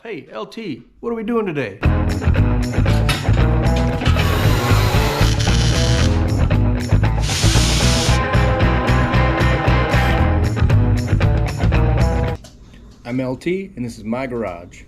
Hey, LT, what are we doing today? I'm LT, and this is my garage.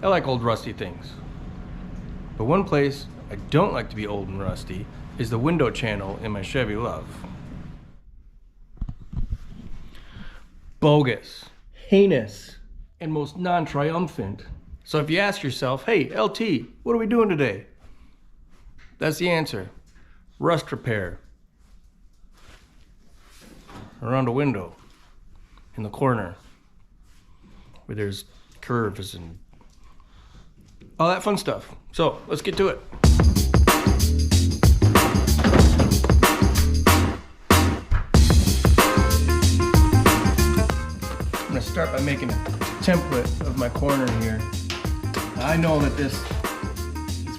I like old rusty things, but one place I don't like to be old and rusty is the window channel in my Chevy LUV. Bogus, heinous, and most non-triumphant. So if you ask yourself, hey LT, what are we doing today? That's the answer. Rust repair. Around a window in the corner where there's curves and all that fun stuff. So let's get to it. I'm gonna start by making a template of my corner here. I know that this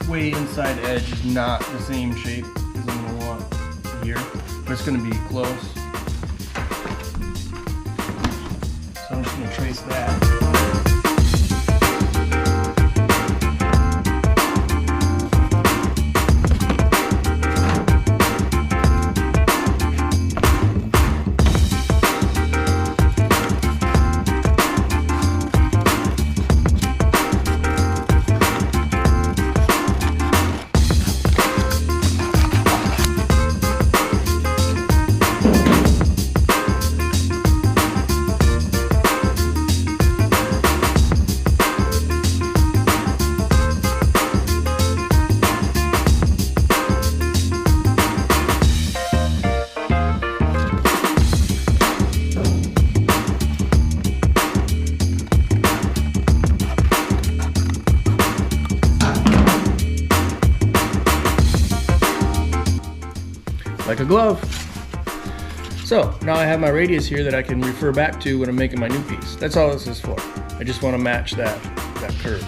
way inside edge is not the same shape as I'm gonna want here, but it's gonna be close. So I'm just gonna trace that. Like a glove. So now I have my radius here that I can refer back to when I'm making my new piece. That's all this is for. I just want to match that curve.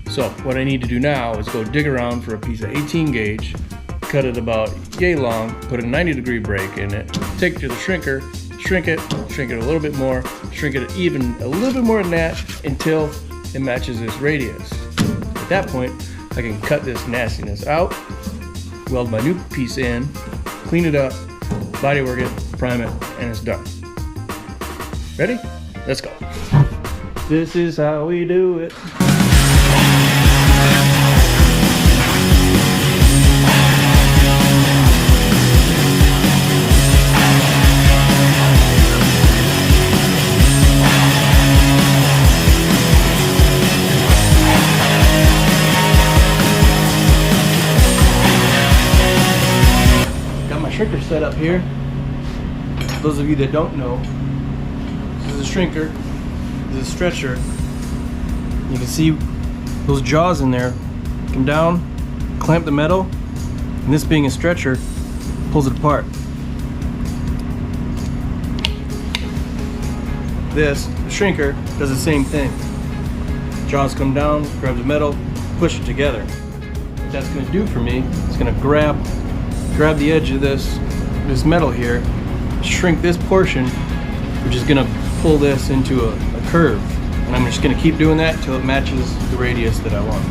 So what I need to do now is go dig around for a piece of 18 gauge, cut it about yay long, put a 90-degree break in it, take it to the shrinker, shrink it a little bit more, shrink it even a little bit more than that until it matches this radius. At that point, I can cut this nastiness out, weld my new piece in, clean it up, bodywork it, prime it, and it's done. Ready? Let's go. This is how we do it. Shrinker set up here. Those of you that don't know, this is a shrinker, this is a stretcher. You can see those jaws in there come down, clamp the metal, and this being a stretcher pulls it apart. This shrinker does the same thing. Jaws come down, grab the metal, push it together. What that's going to do for me is going to grab the edge of this metal here, shrink this portion, which is going to pull this into a curve. And I'm just going to keep doing that until it matches the radius that I want.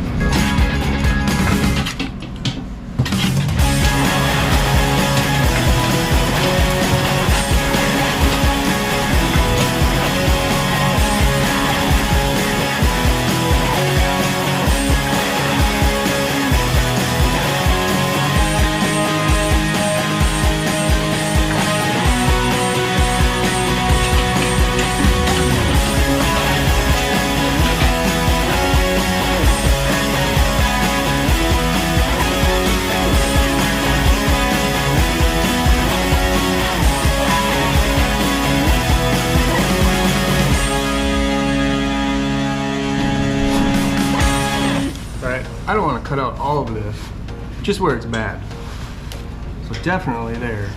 I don't want to cut out all of this, just where it's bad. So definitely there.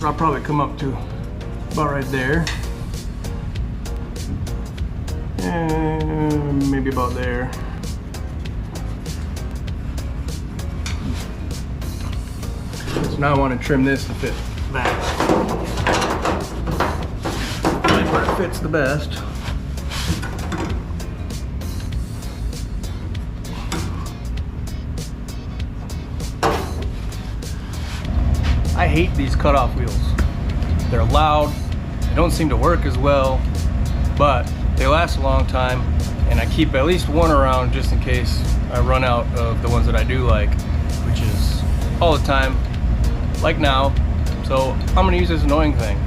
I'll probably come up to about right there. And maybe about there. So now I want to trim this to fit that. Like where it fits the best. I hate these cutoff wheels. They're loud, they don't seem to work as well, but they last a long time, and I keep at least one around just in case I run out of the ones that I do like, which is all the time, like now. So I'm gonna use this annoying thing.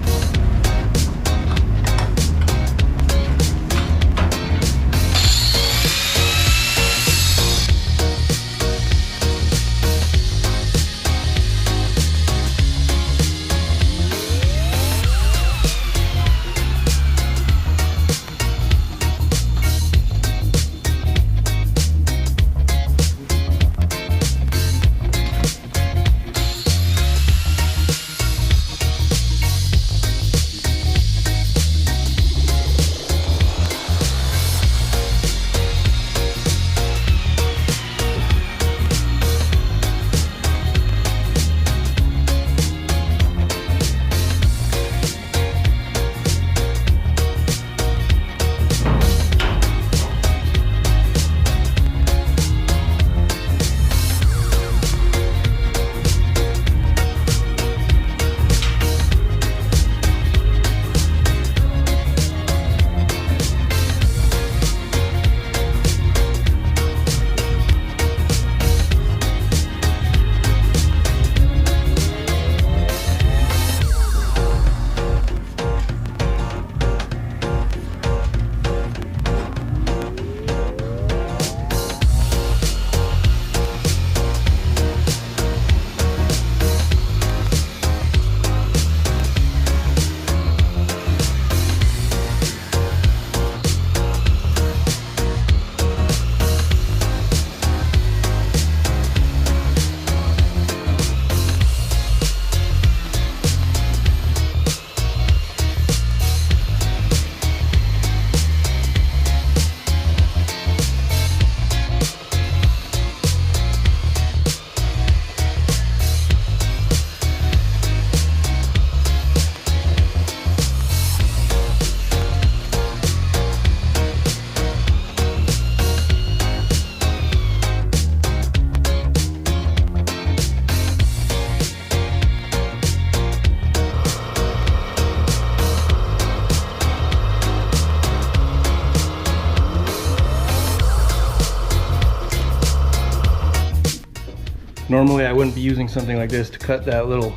Normally I wouldn't be using something like this to cut that little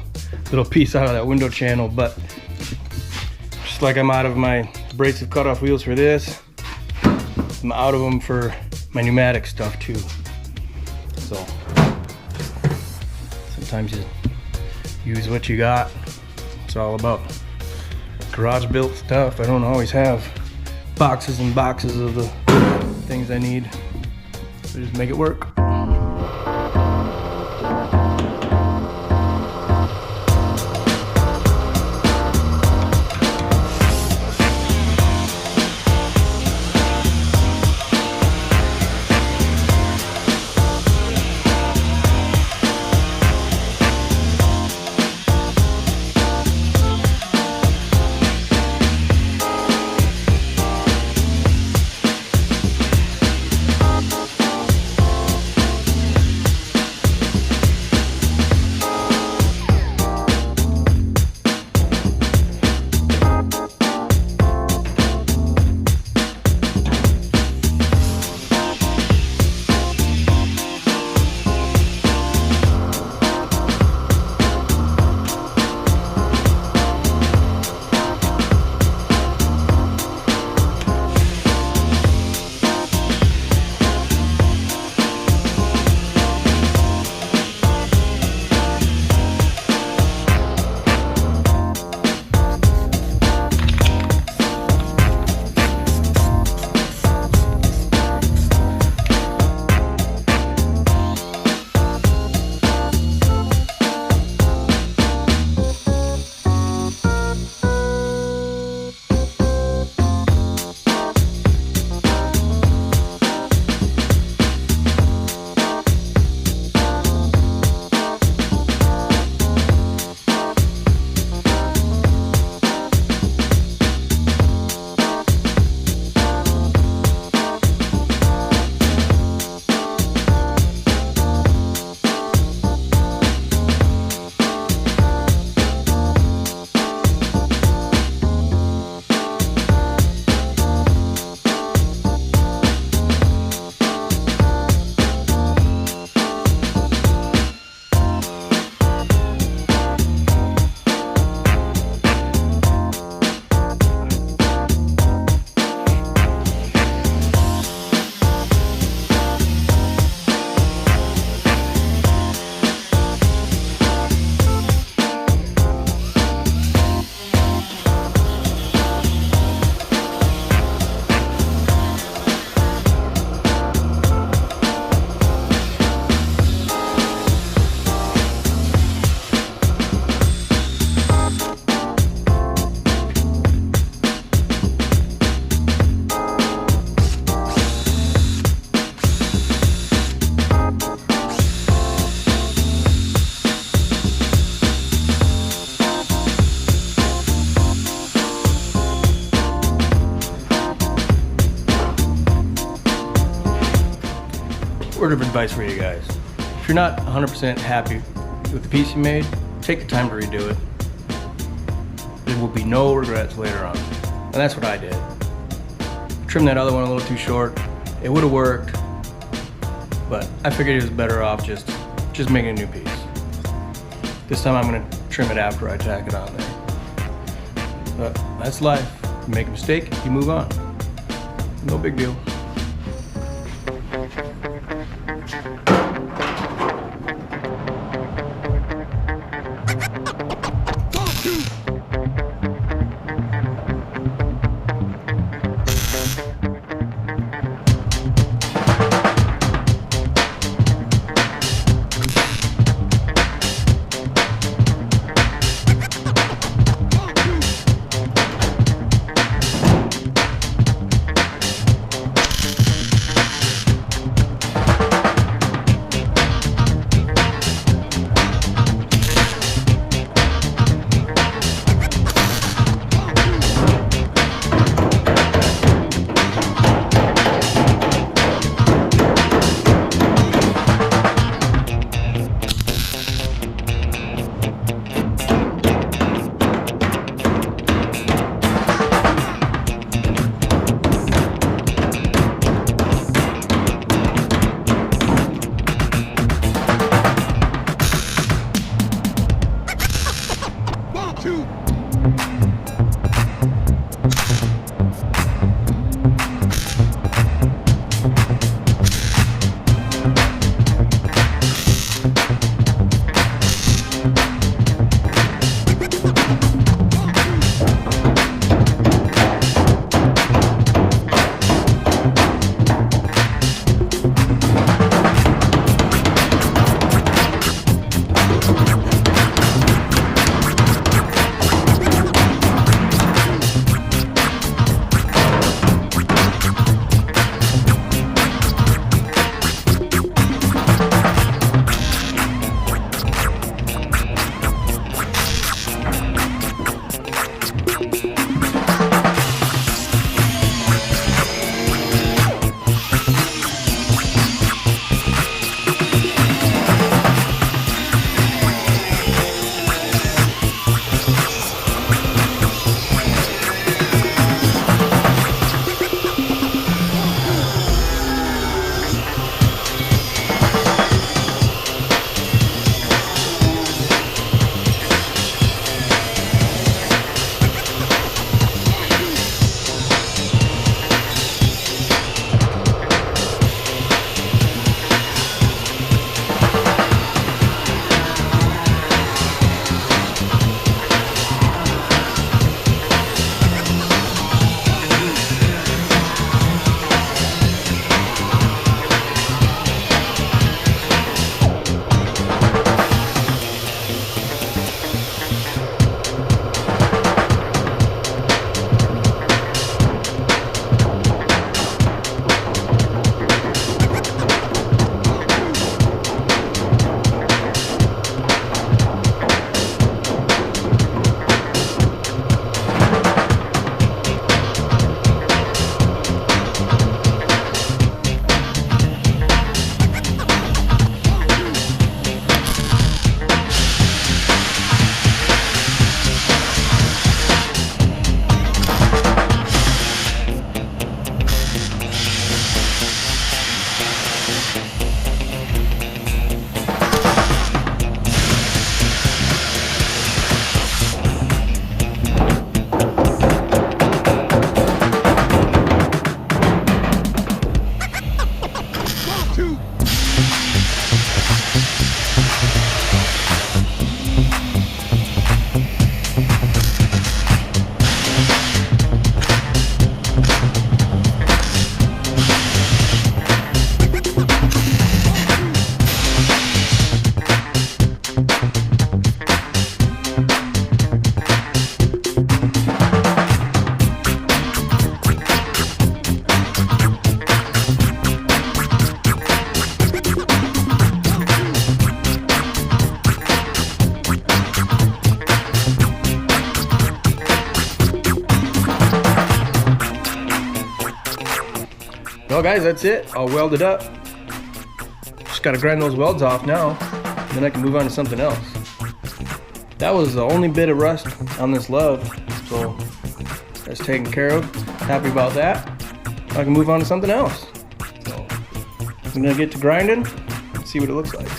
piece out of that window channel, but just like I'm out of my abrasive cutoff wheels for this, I'm out of them for my pneumatic stuff too. So sometimes you use what you got. It's all about garage built stuff. I don't always have boxes and boxes of the things I need, so just make it work. word of advice for you guys. If you're not 100% happy with the piece you made, take the time to redo it. There will be no regrets later on. And that's what I did. Trimmed that other one a little too short. It would have worked, but I figured it was better off just making a new piece. This time I'm gonna trim it after I tack it on there. But that's life. You make a mistake, you move on. No big deal. Well guys, that's it. I'll weld it up. gotta grind those welds off now, then I can move on to something else. That was the only bit of rust on this LUV, so that's taken care of. Happy about that. I can move on to something else. So I'm gonna get to grinding and see what it looks like.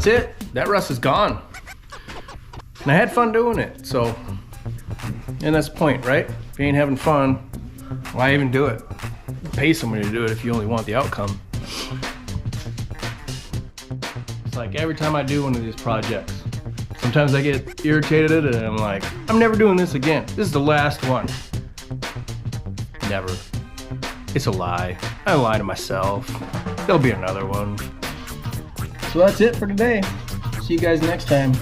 That's it. That rust is gone. And I had fun doing it, so, and that's the point, right? If you ain't having fun, why even do it? Pay somebody to do it if you only want the outcome. It's like every time I do one of these projects, sometimes I get irritated and I'm like, I'm never doing this again. This is the last one. Never. It's a lie. I lie to myself. There'll be another one. So that's it for today. See you guys next time.